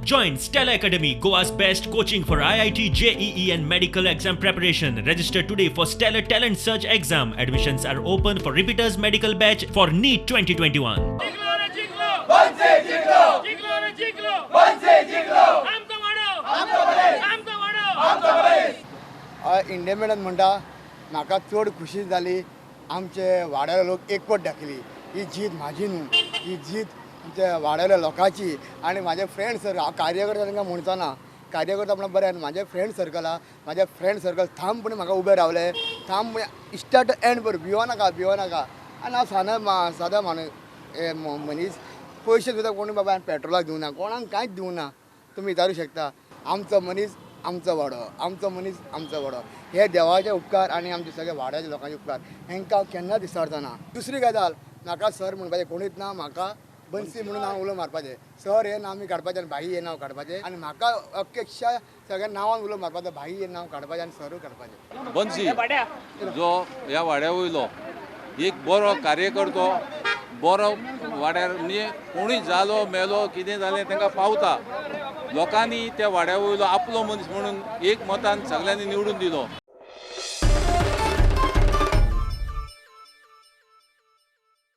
Join Stella Academy, Goa's best coaching for IIT, JEE and medical exam preparation. Register today for Stellar Talent Search exam. Admissions are open for repeaters medical batch for NEET 2021. जिंकलो रे जिंकलो वंशे जिंकलो जिंकलो रे जिंकलो वंशे जिंकलो आमचो वाडो आमचो बरेस आमचो वाडो आमचो बरेस इंडिपेंडंट म्हणटा म्हाका चड खुशी जाली आमचे वाड्याले लोक एकवट दाखयली ही जीत म्हाजी न्हू ही जीत आमच्या वाड्याल्या लोकांची आनी म्हाजे फ्रेंड सर्कल हांव कार्यकर्ता तांकां म्हणचो ना कार्यकर्ता म्हणून बरें म्हाजे फ्रेंड सर्कल आहा म्हाजे फ्रेंड सर्कल थांबपणे म्हाका उबे रावले थांबपणे स्टार्ट टू एंड बरें भिवो नाका आनी हांव सादा मनीस पयशे सुद्दां कोणी बाबा पेट्रोलाक दिवना कोणाक कांयच दिवना तुमी विचारूं शकता आमचो मनीस आमचो वाडो आमचो मनीस आमचो वाडो हे देवाचे उपकार आनी आमचे सगळे वाड्याच्या लोकांचे उपकार हेंकां हांव केन्ना विसरचो ना दुसरी गजाल म्हाका सर म्हणपाचें कोणीच ना म्हाका बन्सी म्हणून हांव उलो मारपाचें सर हे नांव मी काडपाचें आनी भाई हे नांव काडपाचें आनी म्हाका अख्ख्या सगळ्या नांवान उलो मारपाचो भाई हे नांव काडपाचें आनी सरूय काडपाचें बन्सी जो ह्या वाड्या वयलो एक बरो कार्यकर्तो बरो वाड्यार म्हणजे कोणी जालो मेलो कितें जालें तांकां पावता लोकांनी त्या वाड्या वयलो आपलो मनीस म्हणून एक मतान सगळ्यांनी निवडून दिलो